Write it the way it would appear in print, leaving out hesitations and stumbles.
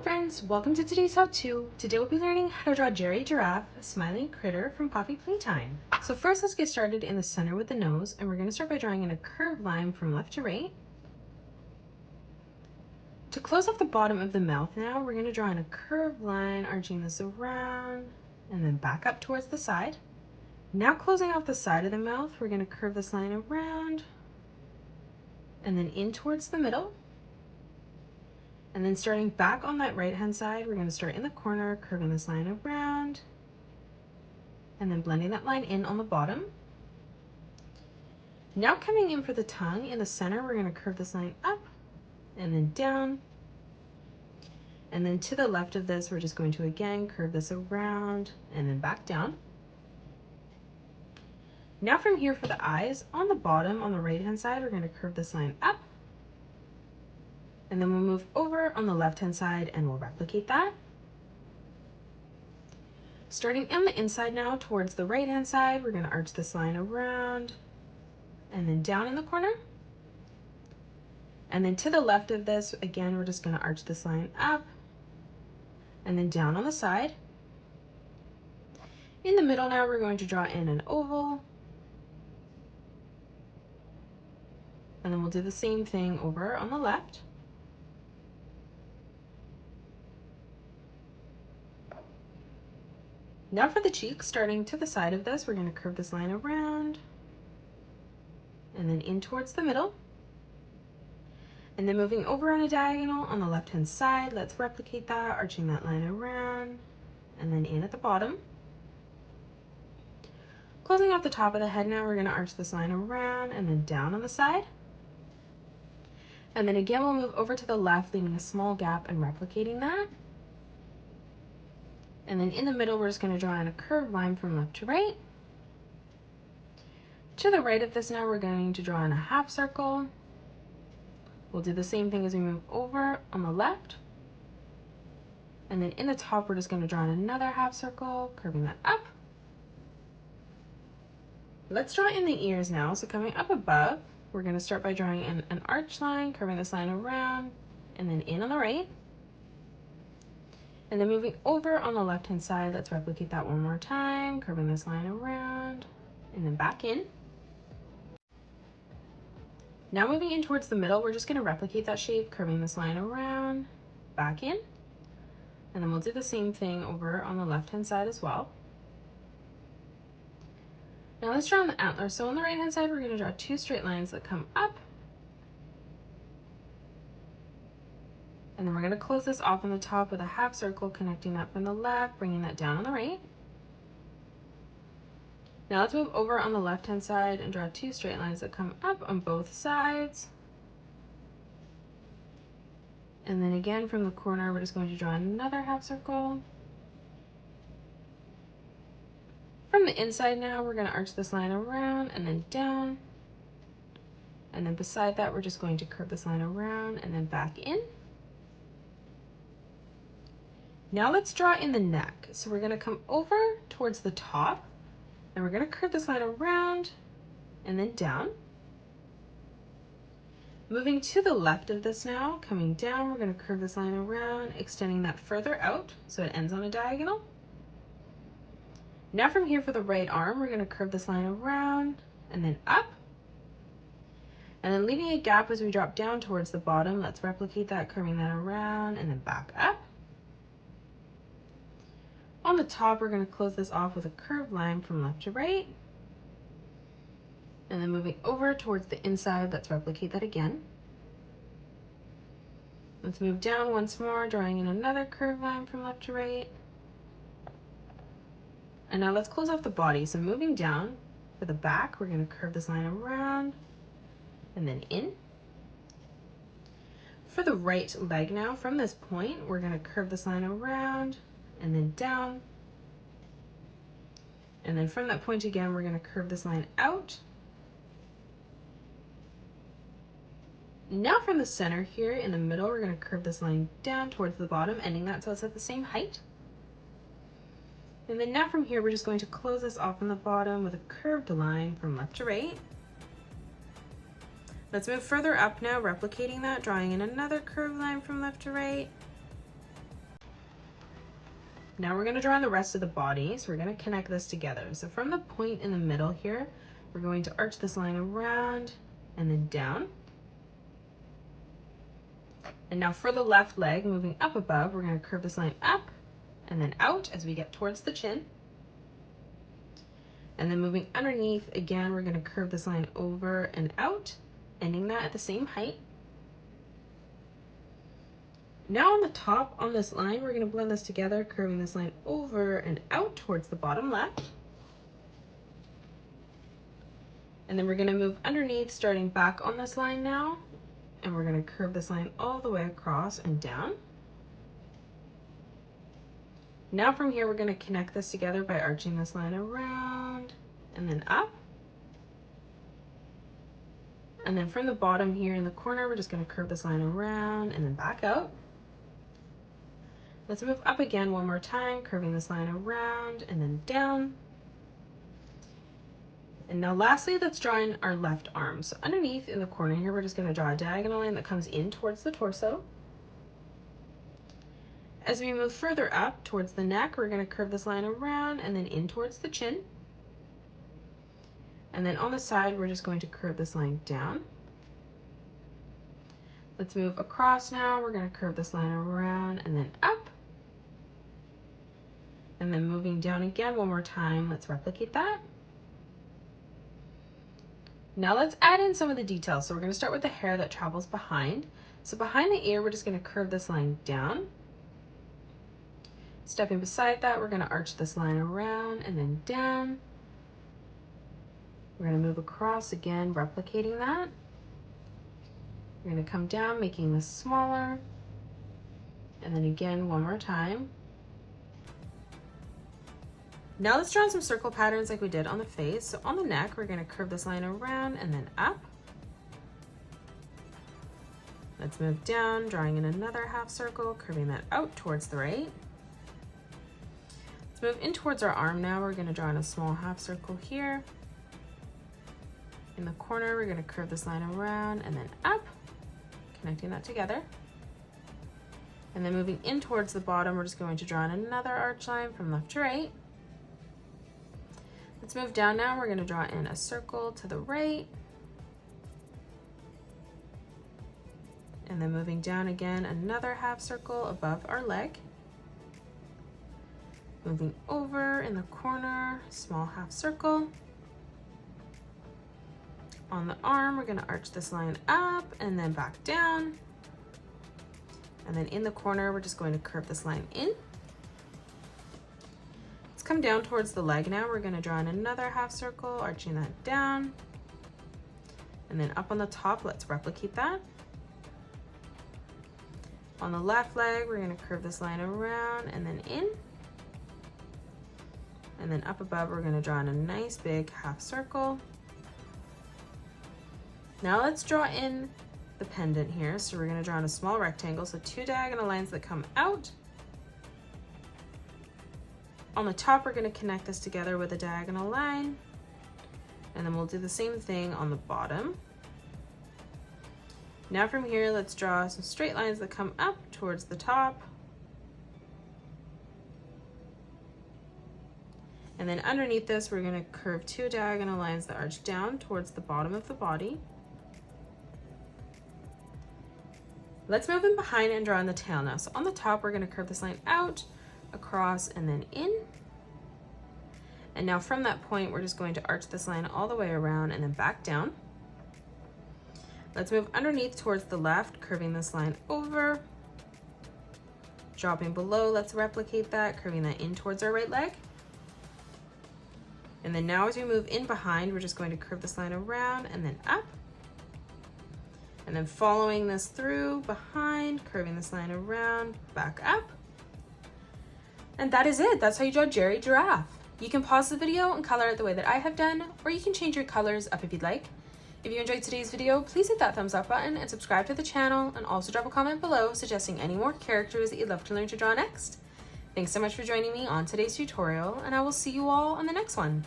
friends, welcome to today's how-to. Today we'll be learning how to draw Jerry Giraffe, a smiling critter from Poppy Playtime. So first let's get started in the center with the nose, and we're going to start by drawing in a curved line from left to right. To close off the bottom of the mouth now, we're going to draw in a curved line, arching this around and then back up towards the side. Now closing off the side of the mouth, we're going to curve this line around and then in towards the middle. And then starting back on that right hand side, we're going to start in the corner, curving this line around, and then blending that line in on the bottom. Now coming in for the tongue in the center, we're going to curve this line up and then down. And then to the left of this, we're just going to again curve this around and then back down. Now from here for the eyes, on the bottom on the right hand side, we're going to curve this line up. And then we'll move over on the left-hand side and we'll replicate that. Starting on the inside now towards the right-hand side, we're going to arch this line around and then down in the corner. And then to the left of this, again, we're just going to arch this line up and then down on the side. In the middle now, we're going to draw in an oval. And then we'll do the same thing over on the left. Now for the cheeks, starting to the side of this, we're going to curve this line around and then in towards the middle. And then moving over on a diagonal on the left-hand side, let's replicate that, arching that line around and then in at the bottom. Closing off the top of the head now, we're going to arch this line around and then down on the side. And then again, we'll move over to the left, leaving a small gap and replicating that. And then in the middle, we're just going to draw in a curved line from left to right. To the right of this now, we're going to draw in a half circle. We'll do the same thing as we move over on the left. And then in the top, we're just going to draw in another half circle, curving that up. Let's draw in the ears now. So coming up above, we're going to start by drawing in an arch line, curving this line around, and then in on the right. And then moving over on the left-hand side, let's replicate that one more time, curving this line around and then back in. Now moving in towards the middle, we're just going to replicate that shape, curving this line around, back in. And then we'll do the same thing over on the left-hand side as well. Now let's draw on the antler. So on the right-hand side, we're going to draw two straight lines that come up. And then we're going to close this off on the top with a half circle, connecting that from the left, bringing that down on the right. Now let's move over on the left-hand side and draw two straight lines that come up on both sides. And then again from the corner, we're just going to draw another half circle. From the inside now, we're going to arch this line around and then down. And then beside that, we're just going to curve this line around and then back in. Now let's draw in the neck. So we're going to come over towards the top and we're going to curve this line around and then down. Moving to the left of this now, coming down, we're going to curve this line around, extending that further out so it ends on a diagonal. Now from here for the right arm, we're going to curve this line around and then up. And then leaving a gap as we drop down towards the bottom, let's replicate that, curving that around and then back up. On the top, we're going to close this off with a curved line from left to right. And then moving over towards the inside, let's replicate that again. Let's move down once more, drawing in another curved line from left to right. And now let's close off the body. So moving down for the back, we're going to curve this line around and then in. For the right leg now, from this point, we're going to curve this line around and then down. And then from that point again, we're going to curve this line out. Now from the center here in the middle, we're going to curve this line down towards the bottom, ending that so it's at the same height. And then now from here, we're just going to close this off on the bottom with a curved line from left to right. Let's move further up now, replicating that, drawing in another curved line from left to right. Now we're going to draw on the rest of the body, so we're going to connect this together. So from the point in the middle here, we're going to arch this line around and then down. And now for the left leg, moving up above, we're going to curve this line up and then out as we get towards the chin. And then moving underneath, again, we're going to curve this line over and out, ending that at the same height. Now on the top on this line, we're going to blend this together, curving this line over and out towards the bottom left. And then we're going to move underneath, starting back on this line now, and we're going to curve this line all the way across and down. Now from here, we're going to connect this together by arching this line around and then up. And then from the bottom here in the corner, we're just going to curve this line around and then back out. Let's move up again one more time, curving this line around and then down. And now lastly, let's draw in our left arm. So underneath in the corner here, we're just going to draw a diagonal line that comes in towards the torso. As we move further up towards the neck, we're going to curve this line around and then in towards the chin. And then on the side, we're just going to curve this line down. Let's move across now. We're going to curve this line around and then up. And then moving down again one more time, let's replicate that. Now let's add in some of the details. So we're going to start with the hair that travels behind. So behind the ear, we're just going to curve this line down. Stepping beside that, we're going to arch this line around and then down. We're going to move across again, replicating that. We're going to come down, making this smaller. And then again, one more time. Now let's draw in some circle patterns like we did on the face. So on the neck, we're going to curve this line around and then up. Let's move down, drawing in another half circle, curving that out towards the right. Let's move in towards our arm now. We're going to draw in a small half circle here. In the corner, we're going to curve this line around and then up, connecting that together. And then moving in towards the bottom, we're just going to draw in another arch line from left to right. Let's move down now. We're going to draw in a circle to the right. And then moving down again, another half circle above our leg. Moving over in the corner, small half circle. On the arm, we're going to arch this line up and then back down. And then in the corner, we're just going to curve this line in. Come down towards the leg now. We're going to draw in another half circle, arching that down. And then up on the top, let's replicate that. On the left leg, we're going to curve this line around and then in. And then up above, we're going to draw in a nice big half circle. Now let's draw in the pendant here. So we're going to draw in a small rectangle. So two diagonal lines that come out. On the top, we're going to connect this together with a diagonal line, and then we'll do the same thing on the bottom. Now from here, let's draw some straight lines that come up towards the top. And then underneath this, we're going to curve two diagonal lines that arch down towards the bottom of the body. Let's move in behind and draw in the tail now. So on the top, we're going to curve this line out, across, and then in. And now from that point, we're just going to arch this line all the way around and then back down. Let's move underneath towards the left, curving this line over. Dropping below, let's replicate that, curving that in towards our right leg. And then now as we move in behind, we're just going to curve this line around and then up. And then following this through, behind, curving this line around, back up. And that is it. That's how you draw Jerry Giraffe. You can pause the video and color it the way that I have done, or you can change your colors up if you'd like. If you enjoyed today's video, please hit that thumbs up button and subscribe to the channel, and also drop a comment below suggesting any more characters that you'd love to learn to draw next. Thanks so much for joining me on today's tutorial, and I will see you all on the next one.